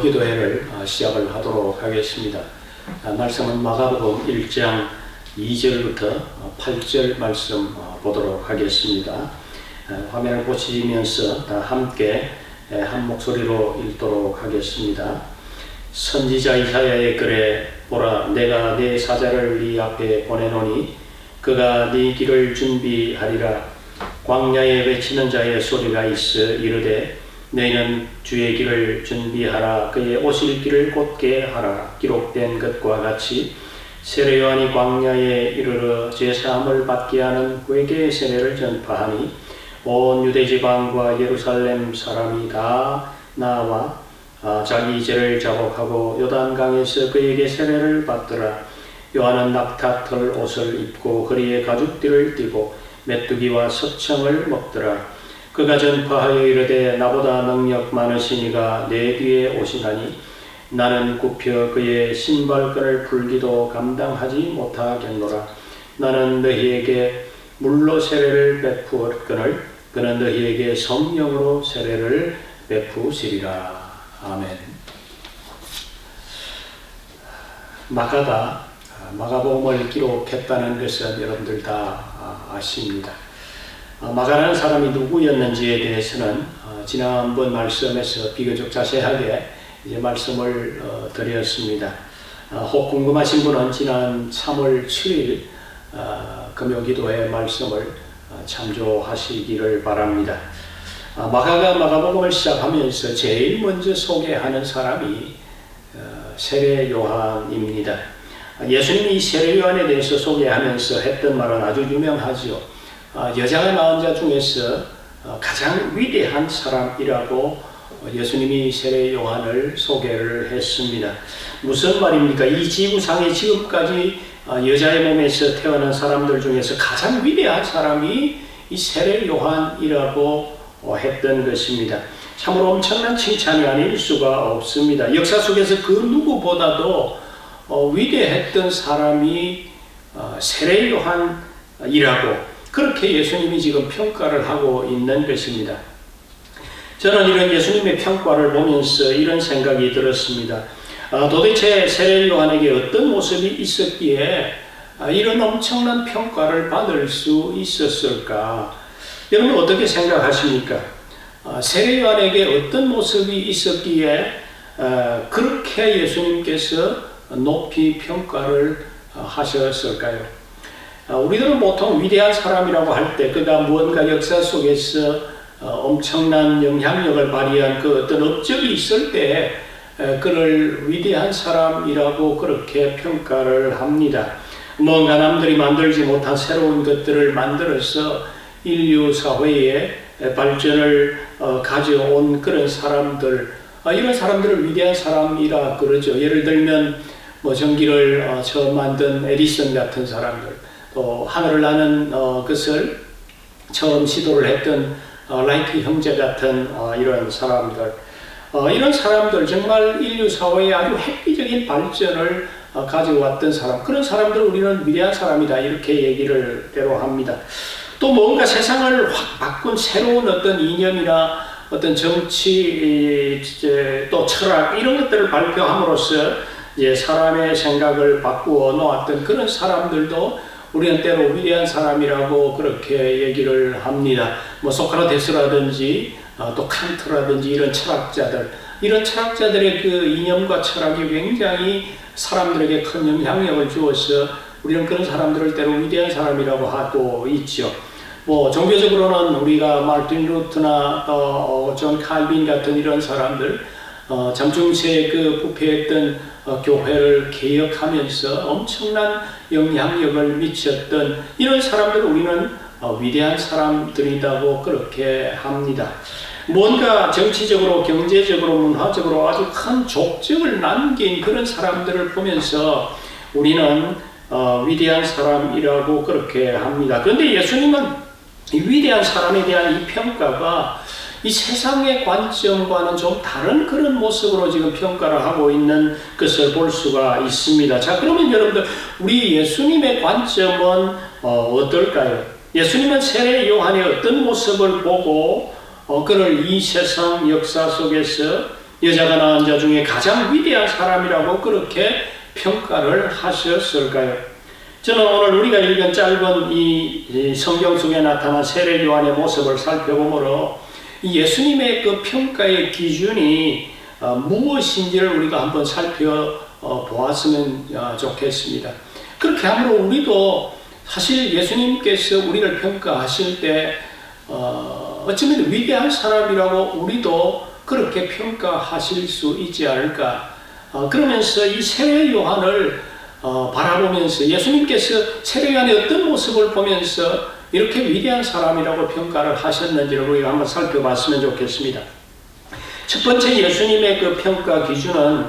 금요기도회를 시작을 하도록 하겠습니다. 말씀은 마가복음 1장 2절부터 8절 말씀 보도록 하겠습니다. 화면을 보시면서 다 함께 한 목소리로 읽도록 하겠습니다. 선지자 이사야의 글에 보라, 내가 내 사자를 네 앞에 보내노니 그가 네 길을 준비하리라. 광야에 외치는 자의 소리가 있어 이르되 너희는 주의 길을 준비하라. 그의 오실 길을 곧게 하라. 기록된 것과 같이 세례 요한이 광야에 이르러 제사함을 받게 하는 회개의 세례를 전파하니 온 유대 지방과 예루살렘 사람이 다 나와 자기 죄를 자복하고 요단강에서 그에게 세례를 받더라. 요한은 낙타털 옷을 입고 허리에 가죽띠를 띠고 메뚜기와 석청을 먹더라. 그가 전파하여 이르되 나보다 능력 많으신 이가 내 뒤에 오시나니 나는 굽혀 그의 신발끈을 풀기도 감당하지 못하겠노라. 나는 너희에게 물로 세례를 베푸었거늘 그는 너희에게 성령으로 세례를 베푸시리라. 아멘. 마가가 마가복음을 기록했다는 것은 여러분들 다 아십니다. 마가라는 사람이 누구였는지에 대해서는 지난번 말씀에서 비교적 자세하게 이제 말씀을 드렸습니다. 혹 궁금하신 분은 지난 3월 7일 금요기도회 말씀을 참조하시기를 바랍니다. 마가가 마가복음을 시작하면서 제일 먼저 소개하는 사람이 세례 요한입니다. 예수님이 이 세례 요한에 대해서 소개하면서 했던 말은 아주 유명하죠. 여자가 낳은 자 중에서 가장 위대한 사람이라고 예수님이 세례 요한을 소개를 했습니다. 무슨 말입니까? 이 지구상에 지금까지 여자의 몸에서 태어난 사람들 중에서 가장 위대한 사람이 이 세례 요한이라고 했던 것입니다. 참으로 엄청난 칭찬이 아닐 수가 없습니다. 역사 속에서 그 누구보다도 위대했던 사람이 세례 요한이라고 그렇게 예수님이 지금 평가를 하고 있는 것입니다. 저는 이런 예수님의 평가를 보면서 이런 생각이 들었습니다. 도대체 세례 요한에게 어떤 모습이 있었기에 이런 엄청난 평가를 받을 수 있었을까? 여러분 어떻게 생각하십니까? 세례 요한에게 어떤 모습이 있었기에 그렇게 예수님께서 높이 평가를 하셨을까요? 우리들은 보통 위대한 사람이라고 할 때 그가 무언가 역사 속에서 엄청난 영향력을 발휘한 그 어떤 업적이 있을 때 그를 위대한 사람이라고 그렇게 평가를 합니다. 뭔가 남들이 만들지 못한 새로운 것들을 만들어서 인류 사회에 발전을 가져온 그런 사람들, 이런 사람들을 위대한 사람이라 그러죠. 예를 들면 전기를 처음 만든 에디슨 같은 사람들, 또 하늘을 나는 것을 처음 시도를 했던 라이트 형제 같은 이런 사람들, 이런 사람들 정말 인류 사회에 아주 획기적인 발전을 가져왔던 사람, 그런 사람들 우리는 위대한 사람이다 이렇게 얘기를 때로 합니다. 또 뭔가 세상을 확 바꾼 새로운 어떤 이념이나 어떤 정치 또 철학 이런 것들을 발표함으로써 이제 사람의 생각을 바꾸어 놓았던 그런 사람들도 우리는 때로 위대한 사람이라고 그렇게 얘기를 합니다. 소크라테스라든지 또 칸트라든지 이런 철학자들, 이런 철학자들의 그 이념과 철학이 굉장히 사람들에게 큰 영향력을 주어서 우리는 그런 사람들을 때로 위대한 사람이라고 하고 있죠. 종교적으로는 우리가 마르틴 루터나 존 칼빈 같은 이런 사람들, 잠중세 그 부패했던 교회를 개혁하면서 엄청난 영향력을 미쳤던 이런 사람들을 우리는 위대한 사람들이라고 그렇게 합니다. 뭔가 정치적으로, 경제적으로, 문화적으로 아주 큰 족적을 남긴 그런 사람들을 보면서 우리는 위대한 사람이라고 그렇게 합니다. 그런데 예수님은 이 위대한 사람에 대한 이 평가가 이 세상의 관점과는 좀 다른 그런 모습으로 지금 평가를 하고 있는 것을 볼 수가 있습니다. 자, 그러면 여러분들 우리 예수님의 관점은 어떨까요? 예수님은 세례 요한의 어떤 모습을 보고 그를 이 세상 역사 속에서 여자가 낳은 자 중에 가장 위대한 사람이라고 그렇게 평가를 하셨을까요? 저는 오늘 우리가 읽은 짧은 이 성경 속에 나타난 세례 요한의 모습을 살펴보므로 이 예수님의 그 평가의 기준이 무엇인지를 우리가 한번 살펴보았으면 좋겠습니다. 그렇게 함으로 우리도 사실 예수님께서 우리를 평가하실 때 어쩌면 위대한 사람이라고 우리도 그렇게 평가하실 수 있지 않을까. 그러면서 이 세례 요한을 바라보면서 예수님께서 세례 요한의 어떤 모습을 보면서 이렇게 위대한 사람이라고 평가를 하셨는지를 우리가 한번 살펴봤으면 좋겠습니다. 첫 번째 예수님의 그 평가 기준은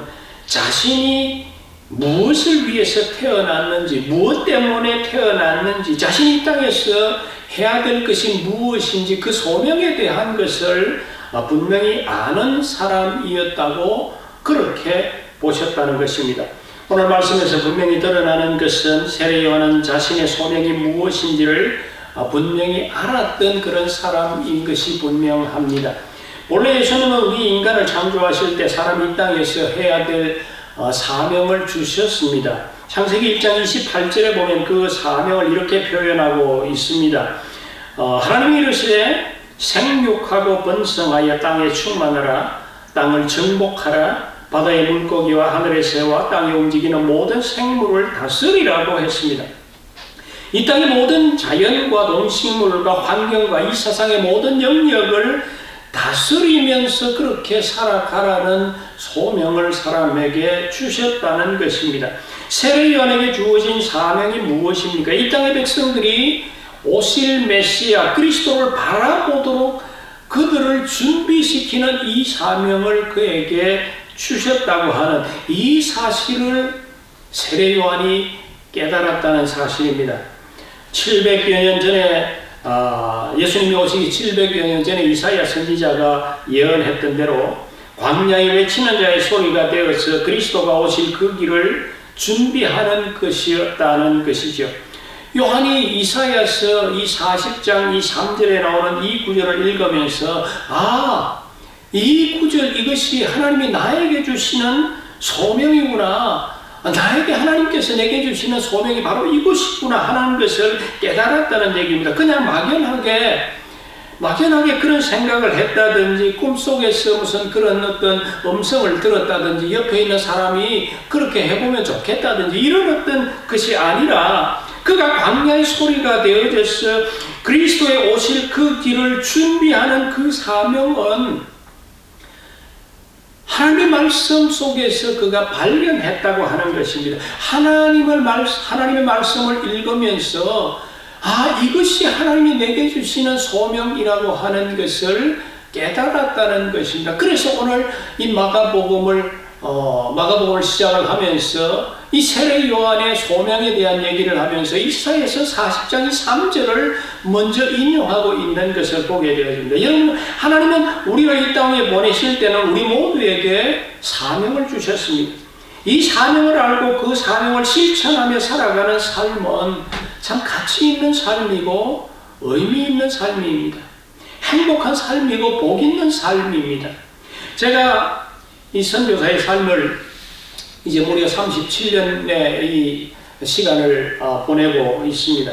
자신이 무엇을 위해서 태어났는지, 무엇 때문에 태어났는지, 자신이 이 땅에서 해야 될 것이 무엇인지 그 소명에 대한 것을 분명히 아는 사람이었다고 그렇게 보셨다는 것입니다. 오늘 말씀에서 분명히 드러나는 것은 세례 요한은 자신의 소명이 무엇인지를 분명히 알았던 그런 사람인 것이 분명합니다. 원래 예수님은 우리 인간을 창조하실 때 사람이 이 땅에서 해야 될 사명을 주셨습니다. 창세기 1장 28절에 보면 그 사명을 이렇게 표현하고 있습니다. 하나님이 이르시되 생육하고 번성하여 땅에 충만하라. 땅을 정복하라. 바다의 물고기와 하늘의 새와 땅에 움직이는 모든 생물을 다스리라고 했습니다. 이 땅의 모든 자연과 동식물과 환경과 이 세상의 모든 영역을 다스리면서 그렇게 살아가라는 소명을 사람에게 주셨다는 것입니다. 세례 요한에게 주어진 사명이 무엇입니까? 이 땅의 백성들이 오실 메시아 그리스도를 바라보도록 그들을 준비시키는 이 사명을 그에게 주셨다고 하는 이 사실을 세례 요한이 깨달았다는 사실입니다. 700여 년 전에 예수님이 오시기 700여 년 전에 이사야 선지자가 예언했던 대로 광야에 외치는 자의 소리가 되어서 그리스도가 오실 그 길을 준비하는 것이었다는 것이죠. 요한이 이사야서 이 40장 이 3절에 나오는 이 구절을 읽으면서 이 구절 이것이 하나님이 나에게 주시는 소명이구나. 나에게 하나님께서 내게 주시는 소명이 바로 이것이구나 하는 것을 깨달았다는 얘기입니다. 그냥 막연하게 그런 생각을 했다든지 꿈속에서 무슨 그런 어떤 음성을 들었다든지 옆에 있는 사람이 그렇게 해보면 좋겠다든지 이런 어떤 것이 아니라 그가 광야의 소리가 되어져서 그리스도의 오실 그 길을 준비하는 그 사명은 하나님의 말씀 속에서 그가 발견했다고 하는 것입니다. 하나님의 말씀을 읽으면서 이것이 하나님이 내게 주시는 소명이라고 하는 것을 깨달았다는 것입니다. 그래서 오늘 이 마가복음을 시작을 하면서 이 세례 요한의 소명에 대한 얘기를 하면서 이사야서 40장 3절을 먼저 인용하고 있는 것을 보게 되어집니다. 여러분, 하나님은 우리를 이 땅에 보내실 때는 우리 모두에게 사명을 주셨습니다. 이 사명을 알고 그 사명을 실천하며 살아가는 삶은 참 가치 있는 삶이고 의미 있는 삶입니다. 행복한 삶이고 복 있는 삶입니다. 제가 이 선교사의 삶을 이제 무려 37년의 이 시간을 보내고 있습니다.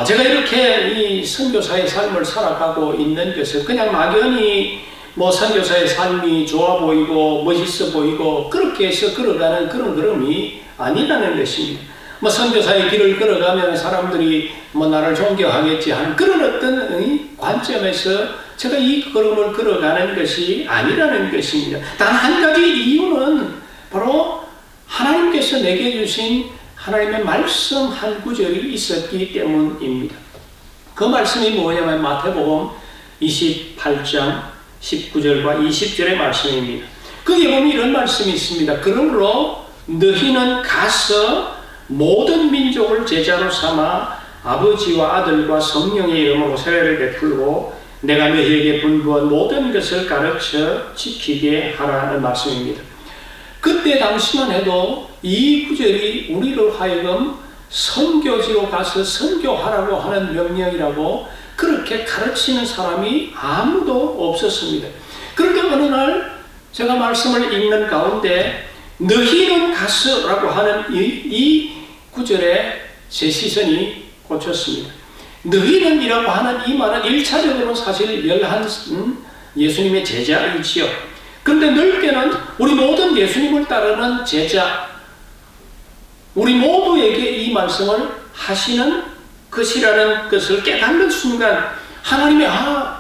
제가 이렇게 이 선교사의 삶을 살아가고 있는 것은 그냥 막연히 선교사의 삶이 좋아 보이고 멋있어 보이고 그렇게 해서 걸어가는 그런 걸음이 아니라는 것입니다. 선교사의 길을 걸어가면 사람들이 나를 존경하겠지 하는 그런 어떤 관점에서 제가 이 걸음을 걸어가는 것이 아니라는 것입니다. 단 한 가지 이유는 바로 하나님께서 내게 주신 하나님의 말씀 한 구절이 있었기 때문입니다. 그 말씀이 뭐냐면 마태복음 28장 19절과 20절의 말씀입니다. 거기에 보면 이런 말씀이 있습니다. 그러므로 너희는 가서 모든 민족을 제자로 삼아 아버지와 아들과 성령의 이름으로 세례를 베풀고 내가 너희에게 분부한 모든 것을 가르쳐 지키게 하라는 말씀입니다. 그때 당시만 해도 이 구절이 우리를 하여금 선교지로 가서 선교하라고 하는 명령이라고 그렇게 가르치는 사람이 아무도 없었습니다. 그런데 어느 날 제가 말씀을 읽는 가운데 너희는 가서라고 하는 이 구절에 제 시선이 꽂혔습니다. 너희는 이라고 하는 이 말은 1차적으로는 사실 열한 예수님의 제자이지요. 그런데 넓게는 우리 모든 예수님을 따르는 제자, 우리 모두에게 이 말씀을 하시는 것이라는 것을 깨닫는 순간 하나님의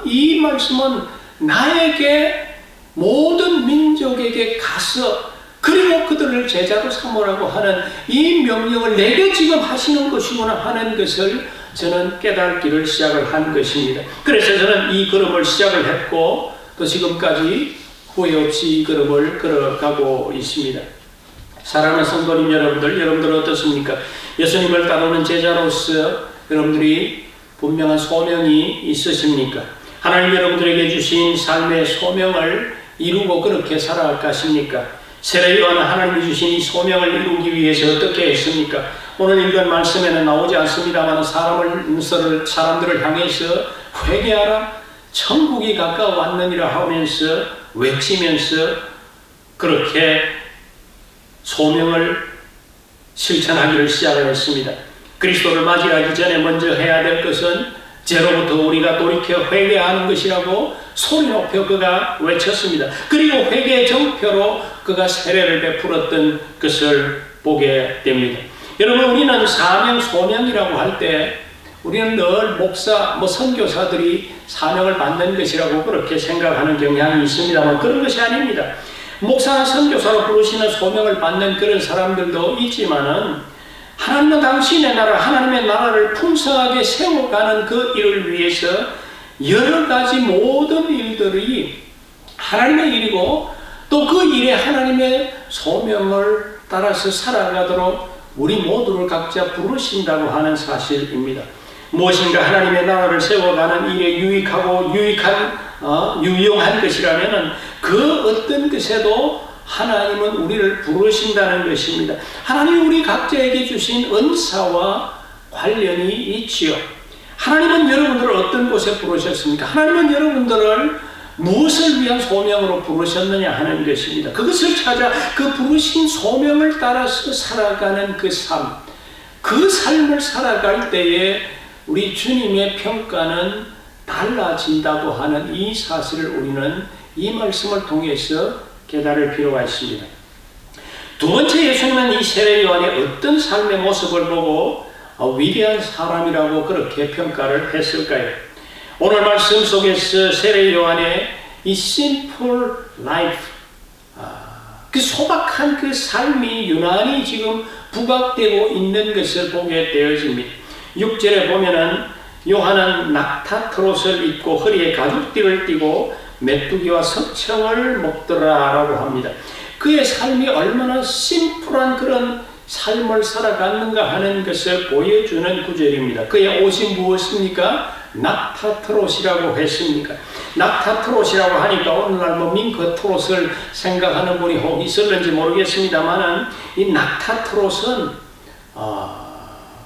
이 말씀은 나에게 모든 민족에게 가서 그리고 그들을 제자로 삼으라고 하는 이 명령을 내게 지금 하시는 것이구나 하는 것을 저는 깨닫기를 시작을 한 것입니다. 그래서 저는 이 걸음을 시작을 했고 또 지금까지 후회 없이 이 걸음을 걸어가고 있습니다. 사랑하는 성도님 여러분들 어떻습니까? 예수님을 따르는 제자로서 여러분들이 분명한 소명이 있으십니까? 하나님 여러분들에게 주신 삶의 소명을 이루고 그렇게 살아갈 것입니까? 세례요한은 하나님이 주신 이 소명을 이루기 위해서 어떻게 했습니까? 오늘 읽은 말씀에는 나오지 않습니다만 사람들을 향해서 회개하라, 천국이 가까워왔느니라 하면서 외치면서 그렇게 소명을 실천하기를 시작을 했습니다. 그리스도를 맞이하기 전에 먼저 해야 될 것은 죄로부터 우리가 돌이켜 회개하는 것이라고 소리 높여 그가 외쳤습니다. 그리고 회개의 정표로 그가 세례를 베풀었던 것을 보게 됩니다. 여러분, 우리는 사명, 소명이라고 할 때 우리는 늘 목사, 선교사들이 사명을 받는 것이라고 그렇게 생각하는 경향이 있습니다만 그런 것이 아닙니다. 목사나 선교사로 부르시는 소명을 받는 그런 사람들도 있지만은 하나님은 당신의 나라, 하나님의 나라를 풍성하게 세워가는 그 일을 위해서 여러 가지 모든 일들이 하나님의 일이고 또 그 일에 하나님의 소명을 따라서 살아가도록 우리 모두를 각자 부르신다고 하는 사실입니다. 무엇인가 하나님의 나라를 세워가는 일에 유용한 것이라면 그 어떤 것에도 하나님은 우리를 부르신다는 것입니다. 하나님이 우리 각자에게 주신 은사와 관련이 있지요. 하나님은 여러분들을 어떤 곳에 부르셨습니까? 하나님은 여러분들을 무엇을 위한 소명으로 부르셨느냐 하는 것입니다. 그것을 찾아 그 부르신 소명을 따라서 살아가는 그 삶, 그 삶을 살아갈 때에 우리 주님의 평가는 달라진다고 하는 이 사실을 우리는 이 말씀을 통해서 깨달을 필요가 있습니다. 두 번째, 예수님은 이 세례요한의 어떤 삶의 모습을 보고 위대한 사람이라고 그렇게 평가를 했을까요? 오늘 말씀 속에서 세례요한의 이 simple life, 그 소박한 그 삶이 유난히 지금 부각되고 있는 것을 보게 되어집니다. 6절에 보면은 요한은 낙타트롯을 입고 허리에 가죽띠를 띠고 메뚜기와 석청을 먹더라 라고 합니다. 그의 삶이 얼마나 심플한 그런 삶을 살아갔는가 하는 것을 보여주는 구절입니다. 그의 옷이 무엇입니까? 낙타트롯이라고 했습니까? 낙타트롯이라고 하니까 오늘날 밍크트롯을 생각하는 분이 혹 있을는지 모르겠습니다만은 이 낙타트롯은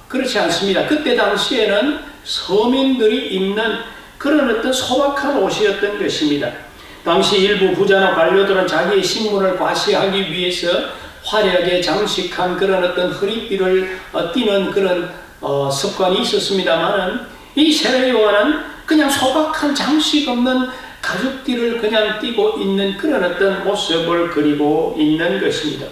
그렇지 않습니다. 그때 당시에는 서민들이 입는 그런 어떤 소박한 옷이었던 것입니다. 당시 일부 부자나 관료들은 자기의 신분을 과시하기 위해서 화려하게 장식한 그런 어떤 허리띠를 띠는 그런 습관이 있었습니다만은 이 세례요한은 그냥 소박한 장식 없는 가죽띠를 그냥 띠고 있는 그런 어떤 모습을 그리고 있는 것입니다.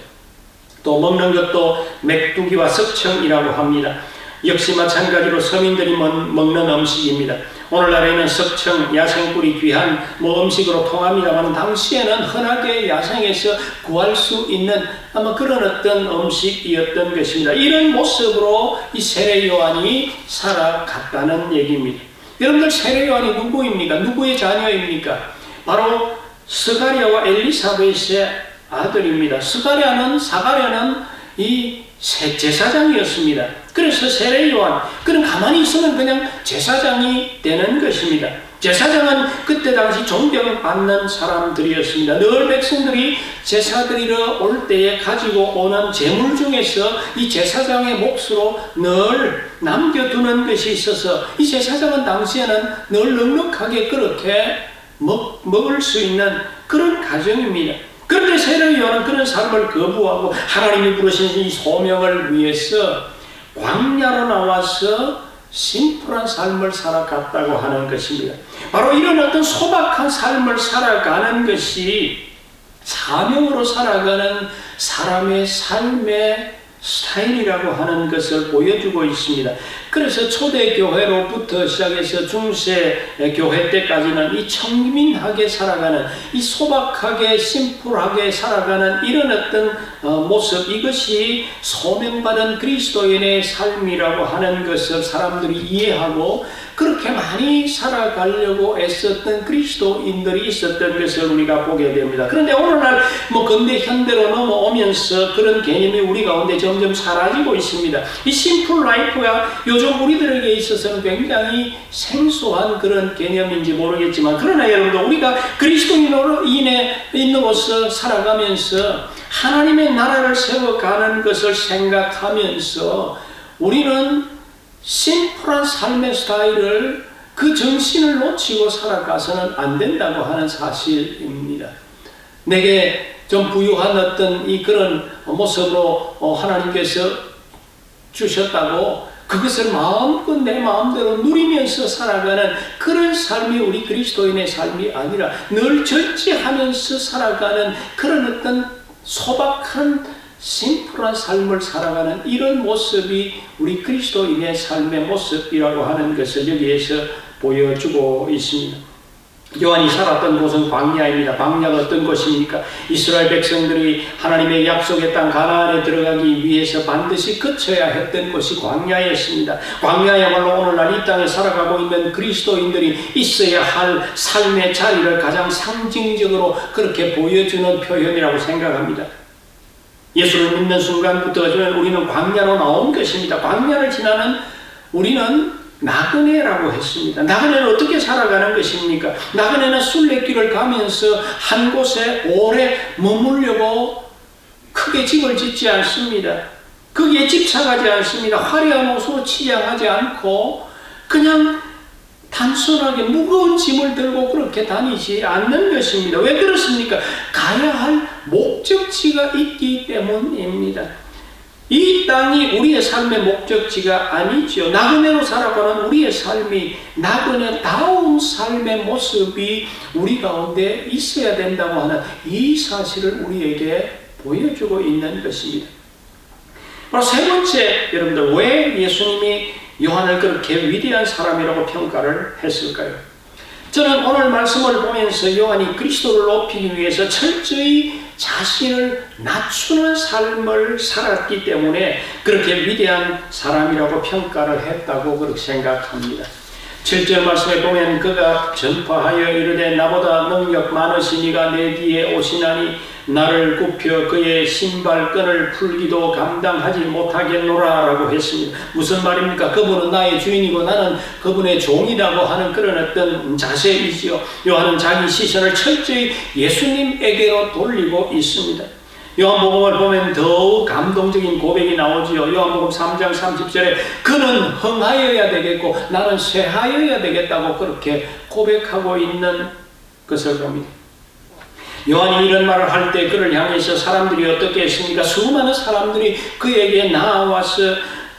또 먹는 것도 메뚜기와 석청이라고 합니다. 역시 마찬가지로 서민들이 먹는 음식입니다. 오늘날에는 석청, 야생꿀이 귀한 음식으로 통합니다만 당시에는 흔하게 야생에서 구할 수 있는 아마 그런 어떤 음식이었던 것입니다. 이런 모습으로 이 세례요한이 살아갔다는 얘기입니다. 여러분들, 세례요한이 누구입니까? 누구의 자녀입니까? 바로 스가랴와 엘리사벳의 아들입니다. 사가랴는 이 제사장이었습니다. 그래서 세례요한, 그는 가만히 있으면 그냥 제사장이 되는 것입니다. 제사장은 그때 당시 존경을 받는 사람들이었습니다. 늘 백성들이 제사 드리러 올 때에 가지고 오는 재물 중에서 이 제사장의 몫으로 늘 남겨두는 것이 있어서 이 제사장은 당시에는 늘 넉넉하게 그렇게 먹을 수 있는 그런 가정입니다. 그런데 세례 요한은 그런 삶을 거부하고 하나님이 부르신 이 소명을 위해서 광야로 나와서 심플한 삶을 살아갔다고 하는 것입니다. 바로 이런 어떤 소박한 삶을 살아가는 것이 사명으로 살아가는 사람의 삶의 스타일이라고 하는 것을 보여주고 있습니다. 그래서 초대교회로부터 시작해서 중세교회 때까지는 이 청민하게 살아가는, 이 소박하게 심플하게 살아가는 이런 어떤 모습, 이것이 소명받은 그리스도인의 삶이라고 하는 것을 사람들이 이해하고 그렇게 많이 살아가려고 애썼던 그리스도인들이 있었던 것을 우리가 보게 됩니다. 그런데 오늘날 근대 현대로 넘어오면서 그런 개념이 우리 가운데 점점 사라지고 있습니다. 이 심플 라이프가 요즘 우리들에게 있어서는 굉장히 생소한 그런 개념인지 모르겠지만, 그러나 여러분들, 우리가 그리스도인으로 있는 살아가면서 하나님의 나라를 세워가는 것을 생각하면서 우리는 심플한 삶의 스타일을, 그 정신을 놓치고 살아가서는 안 된다고 하는 사실입니다. 내게 좀 부유한 어떤 그런 모습으로 하나님께서 주셨다고 그것을 마음껏 내 마음대로 누리면서 살아가는 그런 삶이 우리 그리스도인의 삶이 아니라 늘 절제하면서 살아가는 그런 어떤 소박한 심플한 삶을 살아가는 이런 모습이 우리 그리스도인의 삶의 모습이라고 하는 것을 여기에서 보여주고 있습니다. 요한이 살았던 곳은 광야입니다. 광야가 어떤 곳입니까? 이스라엘 백성들이 하나님의 약속의 땅 가나안에 들어가기 위해서 반드시 거쳐야 했던 곳이 광야였습니다. 광야야말로 오늘날 이 땅에 살아가고 있는 그리스도인들이 있어야 할 삶의 자리를 가장 상징적으로 그렇게 보여주는 표현이라고 생각합니다. 예수를 믿는 순간부터 우리는 광야로 나온 것입니다. 광야를 지나는 우리는 나그네라고 했습니다. 나그네는 어떻게 살아가는 것입니까? 나그네는 순례길을 가면서 한 곳에 오래 머물려고 크게 집을 짓지 않습니다. 거기에 집착하지 않습니다. 화려한 옷으로 치장하지 않고 그냥 단순하게 무거운 짐을 들고 그렇게 다니지 않는 것입니다. 왜 그렇습니까? 가야 할 목적지가 있기 때문입니다. 이 땅이 우리의 삶의 목적지가 아니죠. 나그네로 살아가는 우리의 삶이 나그네다운 삶의 모습이 우리 가운데 있어야 된다고 하는 이 사실을 우리에게 보여주고 있는 것입니다. 바로 세 번째, 여러분들, 왜 예수님이 요한을 그렇게 위대한 사람이라고 평가를 했을까요? 저는 오늘 말씀을 보면서 요한이 그리스도를 높이기 위해서 철저히 자신을 낮추는 삶을 살았기 때문에 그렇게 위대한 사람이라고 평가를 했다고 그렇게 생각합니다. 7절 말씀에 보면 그가 전파하여 이르되 나보다 능력 많으신 이가 내 뒤에 오시나니 나를 굽혀 그의 신발끈을 풀기도 감당하지 못하겠노라 라고 했습니다. 무슨 말입니까? 그분은 나의 주인이고 나는 그분의 종이라고 하는 그런 어떤 자세이지요. 요한은 자기 시선을 철저히 예수님에게로 돌리고 있습니다. 요한복음을 보면 더욱 감동적인 고백이 나오지요. 요한복음 3장 30절에 그는 흥하여야 되겠고 나는 쇠하여야 되겠다고 그렇게 고백하고 있는 것을 봅니다. 요한이 이런 말을 할 때 그를 향해서 사람들이 어떻게 했습니까? 수많은 사람들이 그에게 나와서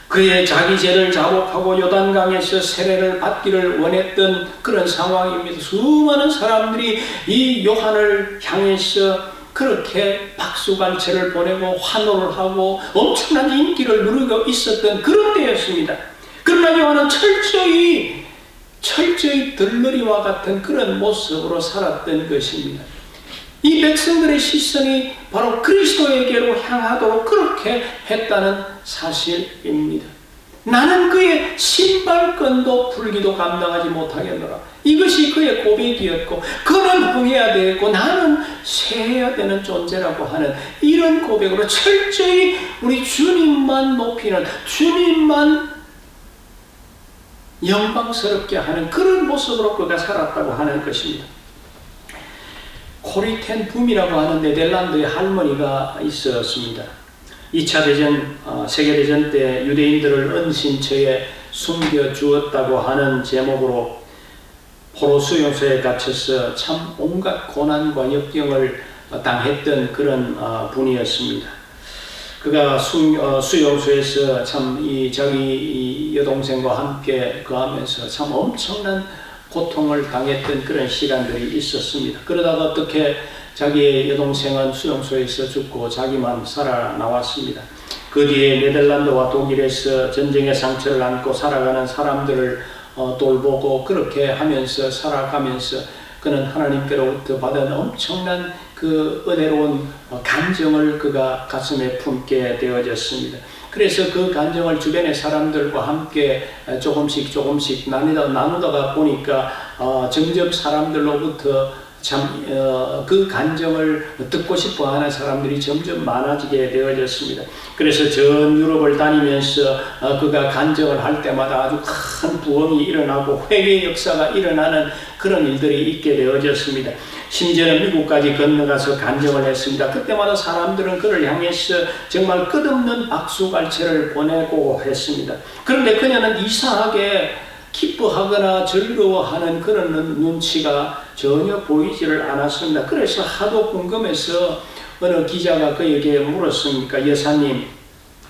그의 자기 죄를 자복하고 요단강에서 세례를 받기를 원했던 그런 상황입니다. 수많은 사람들이 이 요한을 향해서 그렇게 박수갈채를 보내고 환호를 하고 엄청난 인기를 누리고 있었던 그런 때였습니다. 그러나 요한은 철저히 들러리와 같은 그런 모습으로 살았던 것입니다. 이 백성들의 시선이 바로 그리스도에게로 향하도록 그렇게 했다는 사실입니다. 나는 그의 신발끈도 풀기도 감당하지 못하겠노라. 이것이 그의 고백이었고 그는 흥해야 되겠고 나는 쇠해야 되는 존재라고 하는 이런 고백으로 철저히 우리 주님만 높이는, 주님만 영광스럽게 하는 그런 모습으로 그가 살았다고 하는 것입니다. 코리 텐 붐이라고 하는 네덜란드의 할머니가 있었습니다. 2차 대전, 세계대전 때 유대인들을 은신처에 숨겨주었다고 하는 제목으로 포로 수용소에 갇혀서 참 온갖 고난과 역경을 당했던 그런 분이었습니다. 그가 수용소에서 참 자기 여동생과 함께 거하면서 참 엄청난 고통을 당했던 그런 시간들이 있었습니다. 그러다가 어떻게 자기의 여동생은 수용소에서 죽고 자기만 살아나왔습니다. 그 뒤에 네덜란드와 독일에서 전쟁의 상처를 안고 살아가는 사람들을 돌보고 그렇게 하면서 살아가면서 그는 하나님께로부터 받은 엄청난 그 은혜로운 감정을 그가 가슴에 품게 되어졌습니다. 그래서 그 감정을 주변의 사람들과 함께 조금씩 나누다가 보니까 점점 사람들로부터 참 그 간정을 듣고 싶어 하는 사람들이 점점 많아지게 되어졌습니다. 그래서 전 유럽을 다니면서 그가 간정을 할 때마다 아주 큰 부흥이 일어나고 회개의 역사가 일어나는 그런 일들이 있게 되어졌습니다. 심지어는 미국까지 건너가서 간정을 했습니다. 그때마다 사람들은 그를 향해서 정말 끝없는 박수갈채를 보내고 했습니다. 그런데 그녀는 이상하게 기뻐하거나 즐거워하는 그런 눈치가 전혀 보이지를 않았습니다. 그래서 하도 궁금해서 어느 기자가 그에게 물었습니까? 여사님,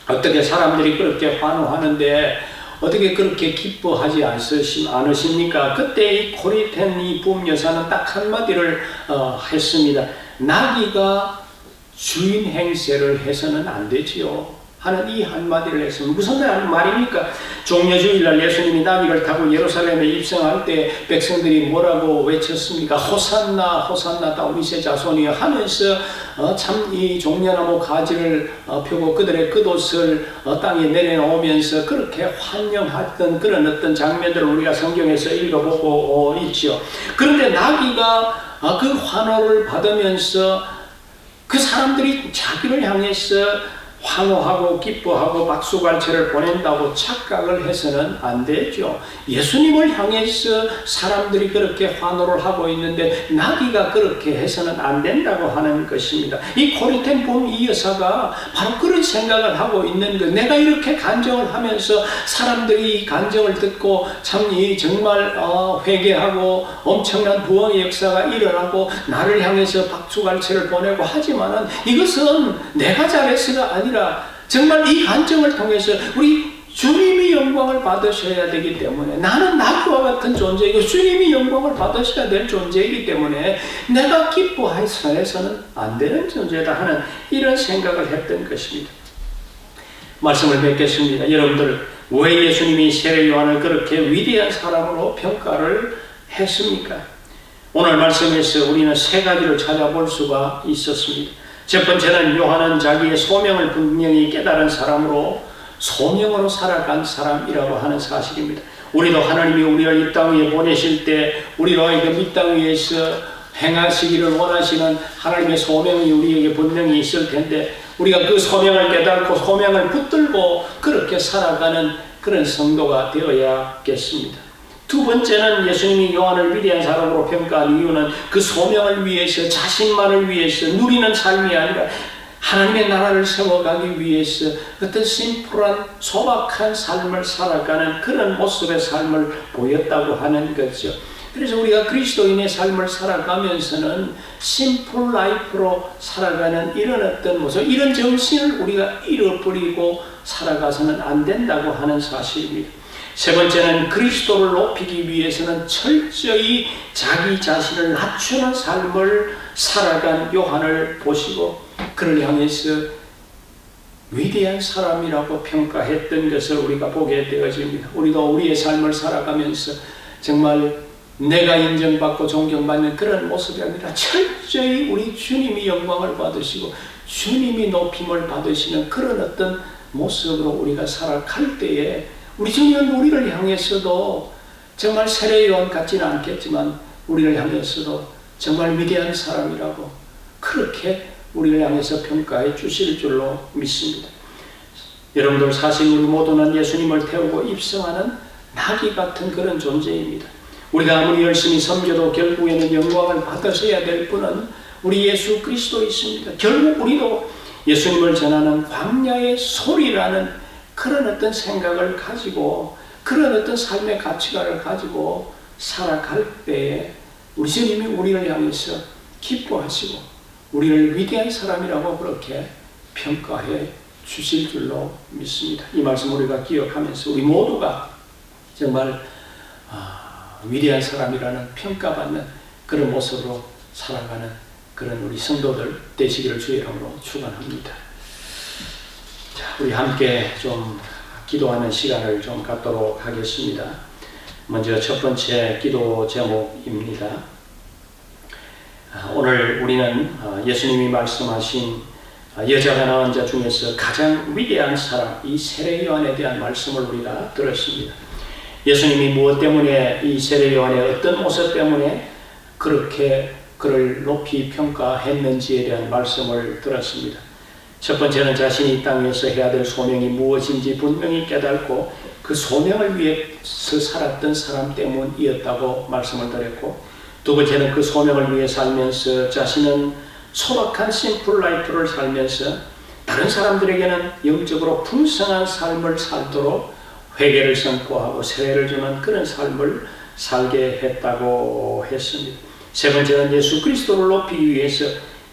어떻게 사람들이 그렇게 환호하는데 어떻게 그렇게 기뻐하지 않으십니까? 그때 이 코리텐 이 부음여사는 딱 한마디를 했습니다. 나귀가 주인 행세를 해서는 안 되지요 하는 이 한마디를 했습니다. 무슨 말입니까? 종려주일날 예수님이 나귀를 타고 예루살렘에 입성할 때 백성들이 뭐라고 외쳤습니까? 호산나 호산나 다윗의 자손이여 하면서 참 이 종려나무 가지를 펴고 그들의 끝옷을 땅에 내려놓으면서 그렇게 환영했던 그런 어떤 장면들을 우리가 성경에서 읽어보고 있죠. 그런데 나귀가 그 환호를 받으면서 그 사람들이 자기를 향해서 환호하고 기뻐하고 박수갈채를 보낸다고 착각을 해서는 안 되죠. 예수님을 향해서 사람들이 그렇게 환호를 하고 있는데 나귀가 그렇게 해서는 안 된다고 하는 것입니다. 이 코리텐 부음 이 여사가 바로 그런 생각을 하고 있는 것. 내가 이렇게 간증을 하면서 사람들이 이 간증을 듣고 참 정말 회개하고 엄청난 부흥의 역사가 일어나고 나를 향해서 박수갈채를 보내고 하지만은 이것은 내가 잘해서가 아니라 정말 이 간증을 통해서 우리 주님이 영광을 받으셔야 되기 때문에 나는 나귀와 같은 존재이고 주님이 영광을 받으셔야 될 존재이기 때문에 내가 기뻐해서는 안 되는 존재다 하는 이런 생각을 했던 것입니다. 말씀을 뵙겠습니다. 여러분들, 왜 예수님이 세례 요한을 그렇게 위대한 사람으로 평가를 했습니까? 오늘 말씀에서 우리는 세 가지를 찾아볼 수가 있었습니다. 첫 번째는 요한은 자기의 소명을 분명히 깨달은 사람으로 소명으로 살아간 사람이라고 하는 사실입니다. 우리도 하나님이 우리를 이 땅 위에 보내실 때 우리로 하여금 이 땅 위에서 행하시기를 원하시는 하나님의 소명이 우리에게 분명히 있을 텐데 우리가 그 소명을 깨닫고 소명을 붙들고 그렇게 살아가는 그런 성도가 되어야겠습니다. 두 번째는 예수님이 요한을 위대한 사람으로 평가한 이유는 그 소명을 위해서 자신만을 위해서 누리는 삶이 아니라 하나님의 나라를 세워가기 위해서 어떤 심플한 소박한 삶을 살아가는 그런 모습의 삶을 보였다고 하는 거죠. 그래서 우리가 그리스도인의 삶을 살아가면서는 심플 라이프로 살아가는 이런 어떤 모습, 이런 정신을 우리가 잃어버리고 살아가서는 안 된다고 하는 사실입니다. 세 번째는 그리스도를 높이기 위해서는 철저히 자기 자신을 낮추는 삶을 살아간 요한을 보시고 그를 향해서 위대한 사람이라고 평가했던 것을 우리가 보게 되어집니다. 우리도 우리의 삶을 살아가면서 정말 내가 인정받고 존경받는 그런 모습이 아니라 철저히 우리 주님이 영광을 받으시고 주님이 높임을 받으시는 그런 어떤 모습으로 우리가 살아갈 때에 우리 주님은 우리를 향해서도 정말 세례 요한 같지는 않겠지만 우리를 향해서도 정말 위대한 사람이라고 그렇게 우리를 향해서 평가해 주실 줄로 믿습니다. 여러분들, 사실 우리 모두는 예수님을 태우고 입성하는 나귀 같은 그런 존재입니다. 우리가 아무리 열심히 섬겨도 결국에는 영광을 받으셔야 될 분은 우리 예수 그리스도이십니다. 결국 우리도 예수님을 전하는 광야의 소리라는 그런 어떤 생각을 가지고 그런 어떤 삶의 가치관을 가지고 살아갈 때에 우리 주님이 우리를 향해서 기뻐하시고 우리를 위대한 사람이라고 그렇게 평가해 주실 줄로 믿습니다. 이 말씀 우리가 기억하면서 우리 모두가 정말 위대한 사람이라는 평가받는 그런 모습으로 살아가는 그런 우리 성도들 되시기를 주의 이름으로 축원합니다. 자, 우리 함께 좀 기도하는 시간을 좀 갖도록 하겠습니다. 먼저 첫 번째 기도 제목입니다. 오늘 우리는 예수님이 말씀하신 여자가 낳은 자 중에서 가장 위대한 사람, 이 세례 요한에 대한 말씀을 우리가 들었습니다. 예수님이 무엇 때문에 이 세례 요한의 어떤 모습 때문에 그렇게 그를 높이 평가했는지에 대한 말씀을 들었습니다. 첫 번째는 자신이 이 땅에서 해야 될 소명이 무엇인지 분명히 깨닫고 그 소명을 위해서 살았던 사람 때문이었다고 말씀을 드렸고, 두 번째는 그 소명을 위해 살면서 자신은 소박한 심플 라이프를 살면서 다른 사람들에게는 영적으로 풍성한 삶을 살도록 회개를 선포하고 세례를 주는 그런 삶을 살게 했다고 했습니다. 세 번째는 예수 그리스도를 높이기 위해서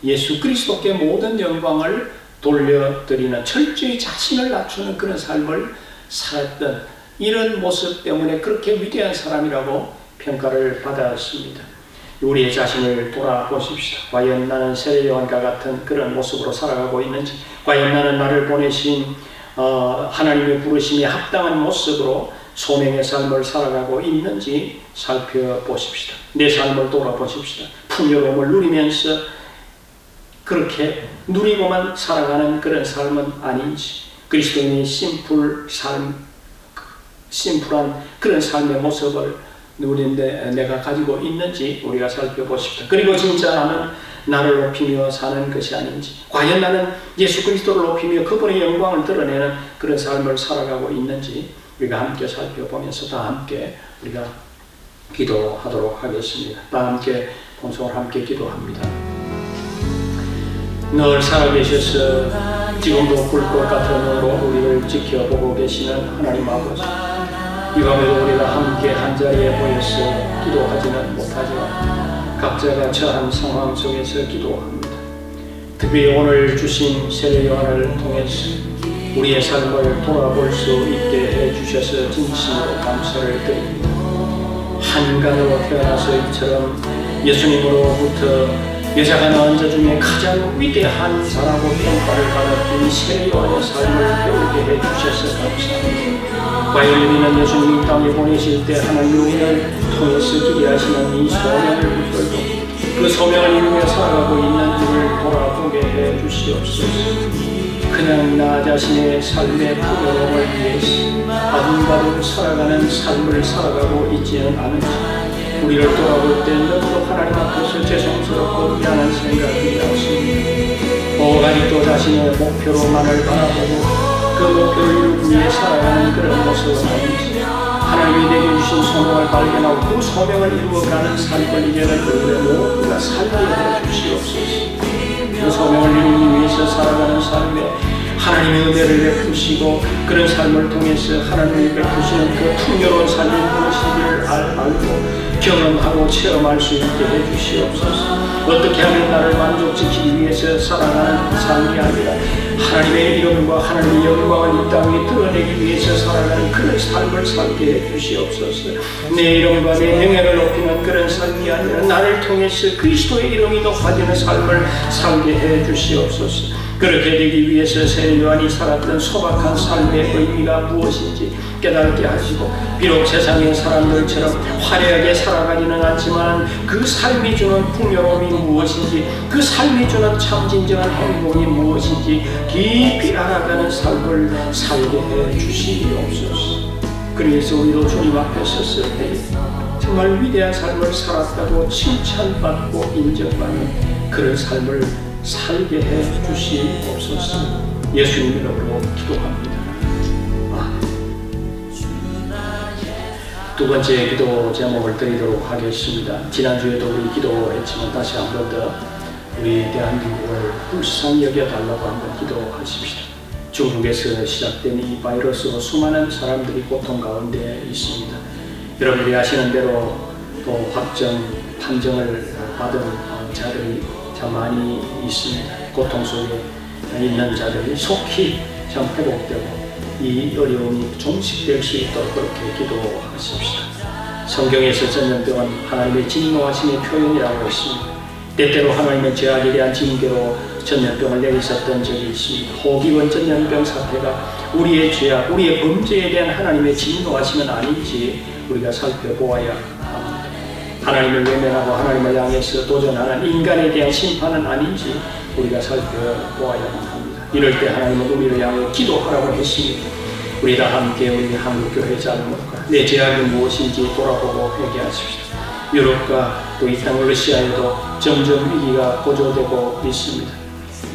예수 그리스도께 모든 영광을 돌려드리는 철저히 자신을 낮추는 그런 삶을 살았던 이런 모습 때문에 그렇게 위대한 사람이라고 평가를 받았습니다. 우리의 자신을 돌아보십시다. 과연 나는 세례 요한과 같은 그런 모습으로 살아가고 있는지, 과연 나는 나를 보내신 하나님의 부르심에 합당한 모습으로 소명의 삶을 살아가고 있는지 살펴보십시다. 내 삶을 돌아보십시다. 풍요로움을 누리면서 그렇게 누리고만 살아가는 그런 삶은 아닌지, 그리스도인의 심플한 그런 삶의 모습을 누리는데 내가 가지고 있는지 우리가 살펴보십시다. 그리고 진짜 나를 높이며 사는 것이 아닌지, 과연 나는 예수 그리스도를 높이며 그분의 영광을 드러내는 그런 삶을 살아가고 있는지 우리가 함께 살펴보면서 다 함께 우리가 기도하도록 하겠습니다. 다 함께 본성을 함께 기도합니다. 늘 살아계셔서 지금도 불꽃 같은 눈으로 우리를 지켜보고 계시는 하나님 아버지, 이 밤에도 우리가 함께 한자리에 모여서 기도하지는 못하지만 각자가 처한 상황 속에서 기도합니다. 특별히 오늘 주신 세례 요한을 통해서 우리의 삶을 돌아볼 수 있게 해주셔서 진심으로 감사를 드립니다. 한간으로 태어나서 이처럼 예수님으로부터 여자가 낳은 자 중에 가장 위대한 자라고 평가를 받았던 세례 요한의 삶을 배우게 해주셔서 감사합니다. 과연 우리는 예수님이 이 땅에 보내실 때 하나님 우리를 통해서 기대하시는 이 소명을 붙들고 그 소명을 이루며 살아가고 있는지를 돌아보게 해주시옵소서. 그냥 나 자신의 삶의 풍요로움을 위해서 아둥바둥 살아가는 삶을 살아가고 있지는 않은지, 우리를 돌아볼 때 너무도 하나님 앞에서 죄송스럽고 미안한 생각이 났습니다. 아직도 자신의 목표로만을 바라보고 그 목표를 이루기 위해 살아가는 그런 모습은 아닌지, 하나님이 내게 주신 소명을 발견하고 그 소명을 이루어가는 삶을 이제는 우리의 모두가 살게 해주시옵소서. 그 소명을 이루기 위해서 살아가는 삶에 하나님의 은혜를 베푸시고 그런 삶을 통해서 하나님이 베푸시는 그 풍요로운 삶이 무엇인지를 알고 경험하고 체험할 수 있게 해주시옵소서. 어떻게 하면 나를 만족시키기 위해서 살아가는 삶이 아니라 하나님의 이름과 하나님의 영광을 이 땅에 드러내기 위해서 살아가는 그런 삶을 살게 해주시옵소서. 내 이름과 내 명예를 높이는 그런 삶이 아니라 나를 통해서 그리스도의 이름이 높아지는 삶을 살게 해주시옵소서. 그렇게 되기 위해서 세례 요한이 살았던 소박한 삶의 의미가 무엇인지 깨닫게 하시고, 비록 세상의 사람들처럼 화려하게 살아가지는 않지만 그 삶이 주는 풍요로움이 무엇인지, 그 삶이 주는 참 진정한 행복이 무엇인지 깊이 알아가는 삶을 살게 해 주시옵소서. 그래서 우리도 주님 앞에 섰을 때 정말 위대한 삶을 살았다고 칭찬받고 인정받는 그런 삶을 살게 해 주시옵소서. 예수님 이름으로 기도합니다. 두 번째 기도 제목을 드리도록 하겠습니다. 지난주에도 우리 기도했지만 다시 한 번 더 우리 대한민국을 불쌍히 여겨달라고 한번 기도하십시다. 중국에서 시작된 이 바이러스로 수많은 사람들이 고통 가운데 있습니다. 여러분들이 아시는 대로 또 확정 판정을 받은 자들이 참 많이 있습니다. 고통 속에 있는 자들이 속히 참 회복되고 이 어려움이 종식될 수 있도록 그렇게 기도하십시다. 성경에서 전염병은 하나님의 진노하심의 표현이라고 했습니다. 때때로 하나님의 죄악에 대한 징계로 전염병을 내리셨던 적이 있습니다. 호기원 전염병 사태가 우리의 죄악, 우리의 범죄에 대한 하나님의 진노하심은 아닌지 우리가 살펴보아야 합니다. 하나님을 외면하고 하나님을 향해서 도전하는 인간에 대한 심판은 아닌지 우리가 살펴보아야만 합니다. 이럴 때 하나님은 우리를 향해 기도하라고 했습니다. 우리 다 함께 우리 한국교회 잘못과 내 죄악이 무엇인지 돌아보고 회개하십시다. 유럽과 또 이 땅 러시아에도 점점 위기가 고조되고 있습니다.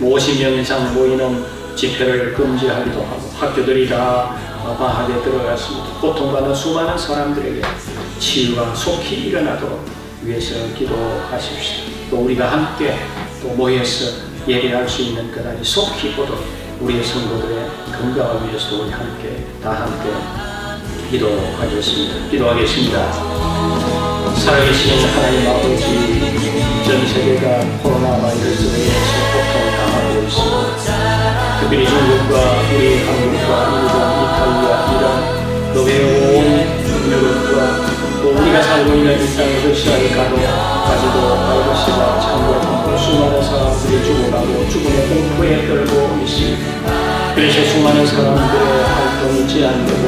50명 이상 모이는 집회를 금지하기도 하고 학교들이 다 방학에 들어갔습니다. 고통받는 수많은 사람들에게 치유가 속히 일어나도록 위해서 기도하십시다. 또 우리가 함께 또 모여서 예배할 수 있는 그날이 속히 오도록 우리의 성도들의 건강을 위해서 우리 함께 다 함께 기도하겠습니다. 살아계신 하나님 아버지, 전 세계가 코로나 바이러스로 인해서 고통당하고 있습니다. 특별히 중국과 우리 한국과 일본, 이탈리아, 이란, 또 외온 유럽과 또 우리가 살고 있는 이 땅 러시아까지도 바이러스가 창궐하고 수많은 사람들이 죽어가고 죽음의 공포에 떨고 있습니다. 그래서 수많은 사람들의 활동이 제한되고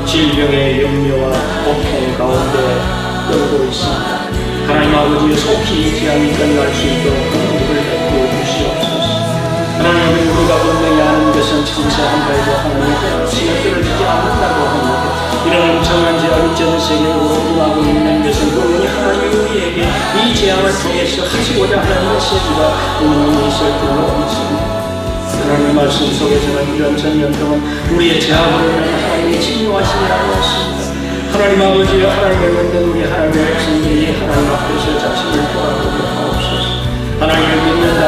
질병의 염려와 고통 가운데 떨고 있습니다. 하나님 아버지, 속히 이 재앙이 끝날 수 있도록 긍휼을 베풀어 주시옵소서. 하나님 아버지, 우리가 분명히 아는 것은 참사한 바이고 하나님의 시너들어지지 않는다고 합니다. 이런 엄청난 재앙이 전 세계로 임하고 있는 것은 분명히 하나님이 우리에게 이 재앙을 통해서 하시고자 하는 메시지가 분명히 있을 줄로 믿습니다. 하나님의 말씀 속에서는 이런 전염병은 우리의 죄악으로 인한 하나님의 진노하심이라고 했습니다. 하나님 아버지, 하나님을 믿는 우리 하나님의 백성들이 하나님 앞에서 자신을 돌아보게 하옵소서. 하나님을 믿는다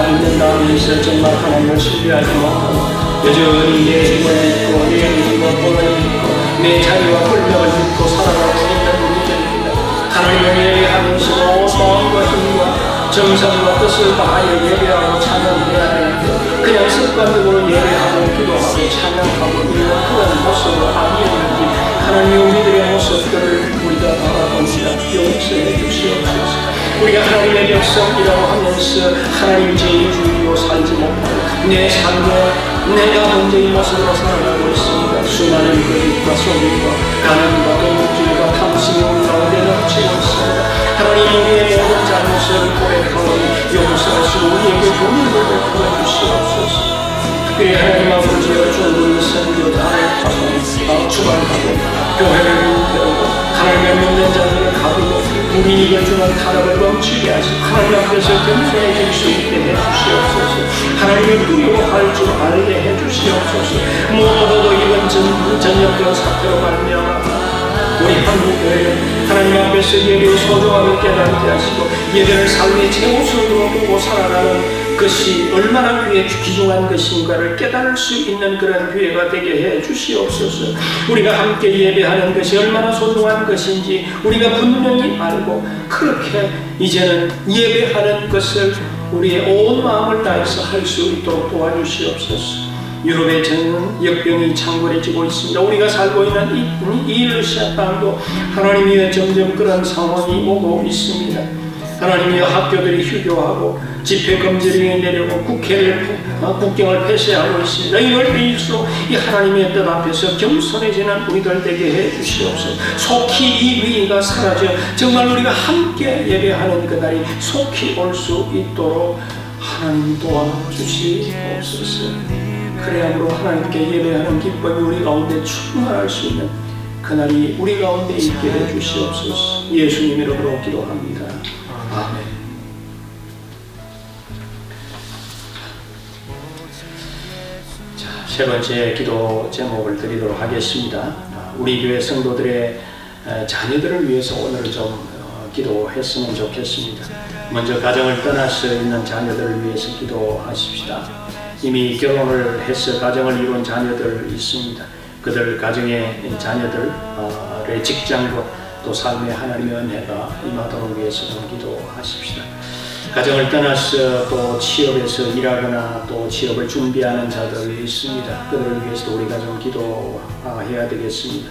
하면서 정말 하나님을 신뢰하지 못하고 여전히 내 힘을 믿고 내 믿음과 본을 믿고 내 자리와 권력을 믿고 살아가고 있는 우리들입니다. 하나님을 예배하면서 온 마음과 힘과 정성과 뜻을 다하여 예배하고 찬양해야 되는데 그냥 습관적으로 예배하고 기도하고 찬양하고 있는 그런 모습을 아니었는지 하나님이 우리들의 모습들을 우리가 바라봅니다. 용서해 주시옵소서. 우리가 하나님의 백성이라고 하면서 하나님 제일주의로 살지 못하고 내 삶에 내가 문제인 모습으로 살아가고 있습니다. 수많은 거짓과 속임과 가난과 도둑질과 탐심이 우리 가운데 넘치고 있습니다. 하나님 우리의 모든 잘못을 고백하오니 용서하시고 우리에게 긍휼을 베풀어 주시옵소서. 특별히 하나님 아버지여 중국의 선교단을 파송하고 주관하고 교회를 인도하고 하나님을 믿는 자들을 가두고 우리에게 주는 타락을 멈추게 하시고 하나님 앞에서 겸손해질 수 있게 해주시옵소서. 하나님을 두려워할 줄 알게 해주시옵소서. 무엇보다도 이번 전염병 사태로 말미암아 우리 한국교회는 하나님 앞에서 예배의 소중함을 깨닫게 하시고 예배를 삶의 최우선으로 두고 살아가는 것이 얼마나 귀중한 것인가를 깨달을 수 있는 그런 기회가 되게 해 주시옵소서. 우리가 함께 예배하는 것이 얼마나 소중한 것인지 우리가 분명히 알고 그렇게 이제는 예배하는 것을 우리의 온 마음을 다해서 할 수 있도록 도와주시옵소서. 유럽의 전 역병이 창궐해지고 있습니다. 우리가 살고 있는 이 러시아 땅도 하나님이여 점점 그런 상황이 오고 있습니다. 하나님이여 학교들이 휴교하고 집회 금지령이 내려고 국경을 폐쇄하고 있습니다. 이럴 때일수록 이 하나님의 뜻 앞에서 겸손해지는 우리들 되게 해 주시옵소서. 속히 이 위기가 사라져 정말 우리가 함께 예배하는 그날이 속히 올 수 있도록 하나님 도와주시옵소서. 그래야므로 하나님께 예배하는 기쁨이 우리 가운데 충만할 수 있는 그날이 우리 가운데 있게 해 주시옵소서. 예수님 이름으로 기도합니다. 아멘. 자, 세 번째 기도 제목을 드리도록 하겠습니다. 우리 교회 성도들의 자녀들을 위해서 오늘 좀 기도했으면 좋겠습니다. 먼저 가정을 떠나서 있는 자녀들을 위해서 기도하십시다. 이미 결혼을 해서 가정을 이룬 자녀들 있습니다. 그들 가정의 자녀들의 직장과 또 또 삶의 하나님의 은혜가 임하도록 위해서 좀 기도하십시다. 가정을 떠나서 또 취업에서 일하거나 또 취업을 준비하는 자들이 있습니다. 그들을 위해서도 우리가 좀 기도해야 되겠습니다.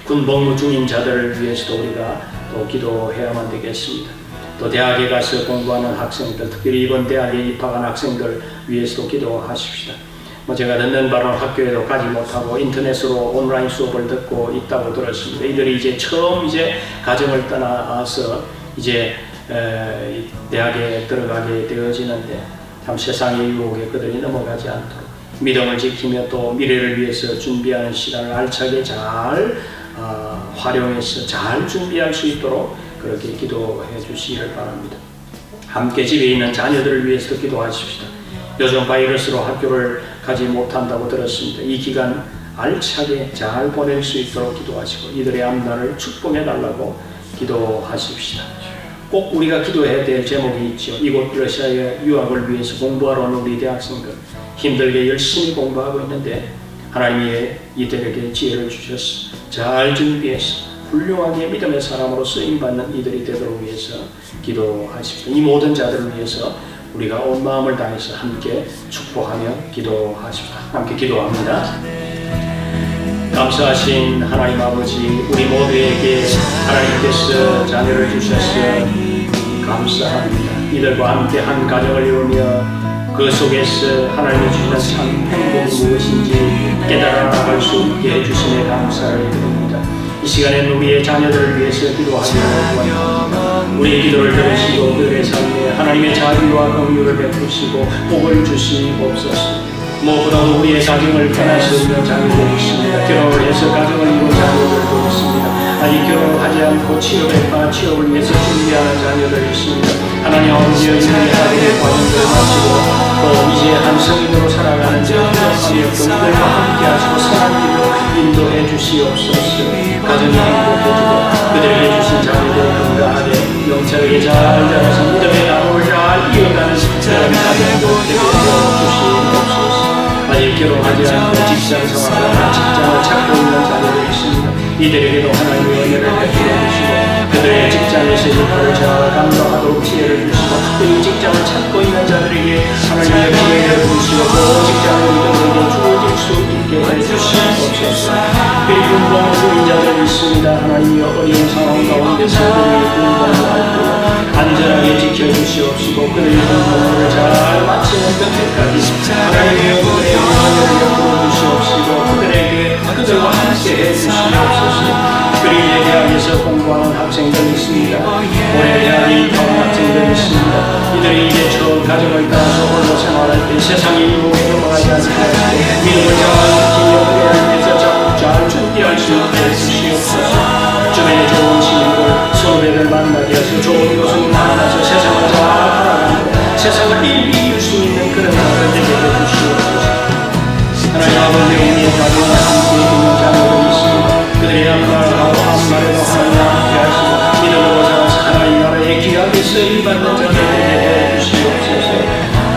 군 복무 중인 자들을 위해서도 우리가 또 기도해야만 되겠습니다. 또 대학에 가서 공부하는 학생들, 특별히 이번 대학에 입학한 학생들 위해서도 기도하십시다. 제가 듣는 바로는 학교에도 가지 못하고 인터넷으로 온라인 수업을 듣고 있다고 들었습니다. 이들이 이제 처음 가정을 떠나서 이제 대학에 들어가게 되어지는데 참 세상의 유혹에 그들이 넘어가지 않도록 믿음을 지키며 또 미래를 위해서 준비하는 시간을 알차게 잘 활용해서 잘 준비할 수 있도록 그렇게 기도해 주시기를 바랍니다. 함께 집에 있는 자녀들을 위해서 기도하십시다. 요즘 바이러스로 학교를 가지 못한다고 들었습니다. 이 기간 알차게 잘 보낼 수 있도록 기도하시고 이들의 앞날을 축복해 달라고 기도하십시다. 꼭 우리가 기도해야 될 제목이 있죠. 이곳 러시아의 유학을 위해서 공부하러 온 우리 대학생들 힘들게 열심히 공부하고 있는데 하나님이 이들에게 지혜를 주셔서 잘 준비해서 훌륭하게 믿음의 사람으로 쓰임받는 이들이 되도록 위해서 기도하십시다. 이 모든 자들을 위해서 우리가 온 마음을 다해서 함께 축복하며 기도하십시다. 함께 기도합니다. 감사하신 하나님 아버지, 우리 모두에게 하나님께서 자녀를 주셔서 감사합니다. 이들과 함께 한 가정을 이루며 그 속에서 하나님이 주시는 참 행복이 무엇인지 깨달아 나갈 수 있게 해주심에 감사를 드립니다. 이 시간에는 우리의 자녀들을 위해서 기도하며 원합니다. 우리의 기도를 들으시고 그들의 삶에 하나님의 자비와 긍휼을 베푸시고 복을 주시옵소서. 무엇보다도 우리의 가정을 떠나서 있는 자녀들이 있습니다. 결혼을 해서 가정을 이룬 자녀들도 있습니다. 아직 결혼을 하지 않고 취업을 위해서 준비하는 자녀들이 있습니다. 하나님 아버지의 인생의 가정의 과정을 마치고 또 이제 한 성인으로 살아가는 자녀들과 그들과 함께 하시고 선한 길로 인도해 주시옵소서. 가정이 행복해지고 그들에게 주신 자녀들이 건강하게 영적하게 잘 자라서 믿음의 나무를 잘 이어가는 그런 가정들 되게 주시옵소서. 아직 결혼하지 않고 직장 생활하는 직장을 찾고 있는 자녀들이 있습니다. 이들에게도 하나님의 은혜를 베풀어 주시고 그들의 직장에서 역할을 잘 감당하도록 지혜를 주시고 특별히 직장을 찾고 있는 자들에게 하나님의 기회를 주시고 그 직장을 이들에게 주어질 수 있게 해주시옵소서. 특별히 군복무 중인 자들이 있습니다. 하나님의 어려운 상황 가운데서 그들의 군복무할 때 안전하게 지켜주시옵시고 그들의 군복무를 잘 마치는 그때까지 하나님의 은혜를 베풀어 주시옵시고 그들과 함께 해주시옵소서. 특별히 대학에서 공부하는 학생들이 있습니다. 올해 대학에 입학한 학생들이 있습니다. 이들이 이제 처음 가정을 따라서 홀로 생활할 때 세상의 유혹에 넘어가지 않게 하시고 믿음을 잘 지키며 그들을 위해서 잘 준비할 수 있게 해주시옵소서. 주변에 좋은 친구들, 선후배들 만나게 하시고 좋은 교수님 만나서 세상을 잘 알아가고 세상을 이길 수 있는 그런 자를 되게 해주시옵소서. 하나님 아버지, 우리의 가정과 함께 있는 자녀들이 있습니다. 그들의 앞날하고 앞날에도 하나님 함께 하시고 믿음으로 자라서 하나님 나라의 귀하게 쓰임받는 자들에게 해주시옵소서.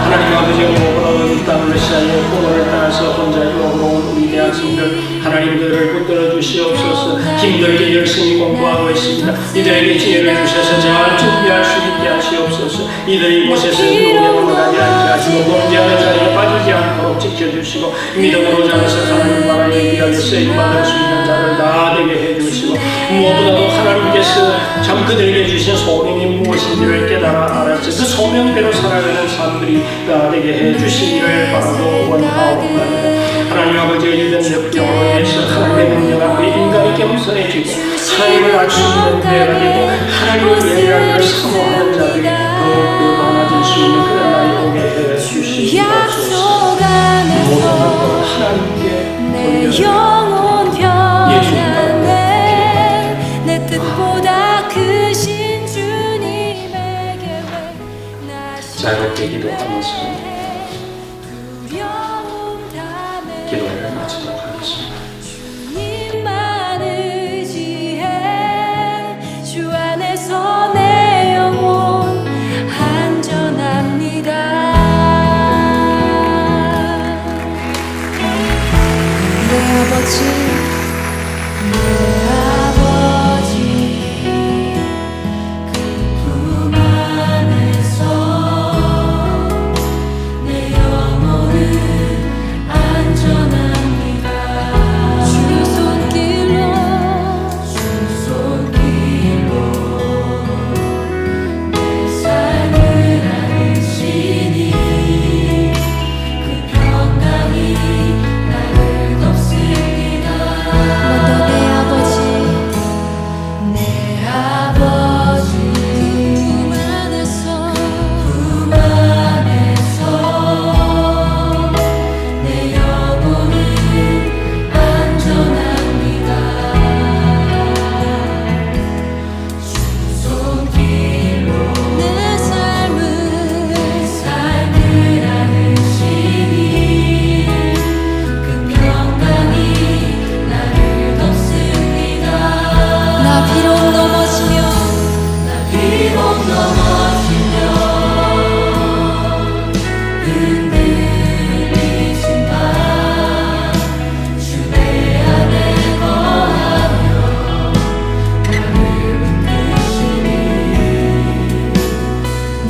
하나님 아버지, 무엇보다도 이 땅 러시아의 포로를 따라서 혼자 유학으로 온 우리 대학생들 하나님 그들을 붙들어 주시옵소서. 힘들게 열심히 공부하고 있습니다. 이들에게 지혜를 주셔서 잘 준비할 수 있게 하시옵소서. 이들이 이곳에서 유혹에 넘어가지 않게 하시고 범죄하는 자리에 빠지지 않도록 지켜주시고 믿음으로 자라서 하나님 나라의 귀하게 쓰임받을 수 있는 자를 다 되게 해주시고 무엇보다도 하나님께서 참 그들에게 주신 소명이 무엇인지를 깨달아 알아서 그 소명대로 살아가는 사람들이 다 되게 해주시기를 바라고 원하옵나이다. 하나님 아버지의 이런 역경으로 해서 하나님의 능력 앞에 인간이 겸손해지고 하나님을 알 수 있는 때가 되고 하나님의 예배를 사모하는 자들이 더욱 많아질 수 있는 그런 날이 오게 해주시옵소서. 모든 것을 하나님께 돌려드립니다. 예수님 내 뜻보다 크신 주님의 계획 자유롭게 기도하면서 기도를 마치도록 하겠습니다. 주님만 의지해 주 안에서 내 영혼 안전합니다. 내 아버지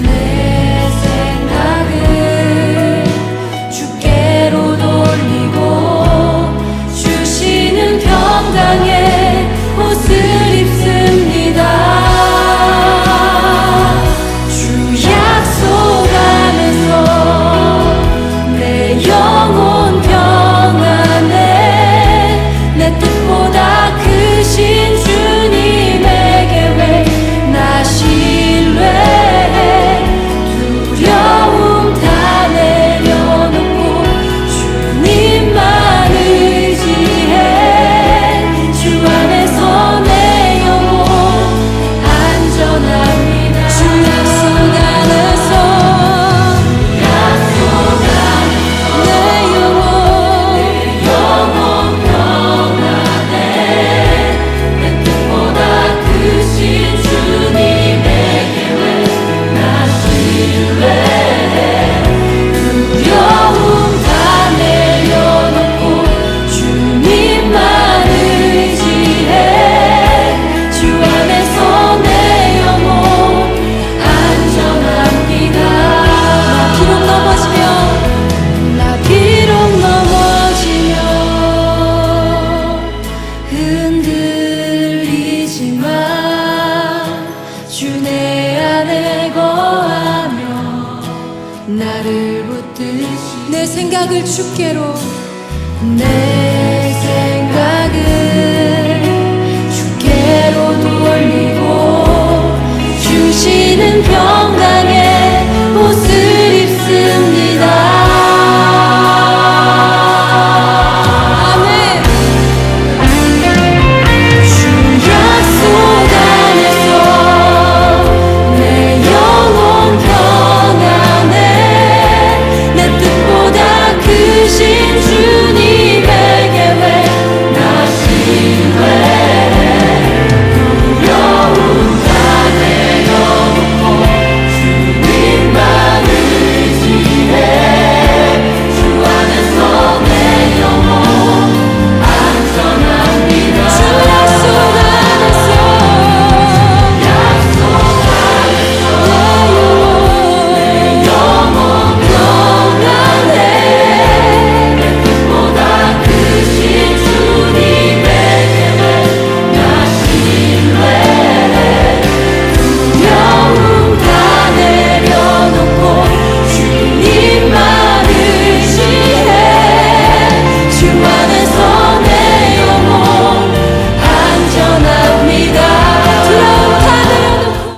내 생각을 주께로 돌리고 주시는 평강의 옷을 입습니다. 주 약속 안에서 내 영혼 평안해. 내 뜻보다 크신 주님의 계획 나 신뢰해. 두려움 다 내려놓고 주님만 의지해. 주 안에서 내 영혼 안전합니다. 주 약속 안에서 내 영혼 평안해. 내 뜻보다 크신 주님의 계획 나 신뢰해. 두려움 다 내려놓고 주님만 의지해. 주 안에서 내 영혼 안전합니다. 나 비록 넘어지면 흔들리지만 주 내 안에 거하며 나를 붙드시. 내 생각을 주께로 내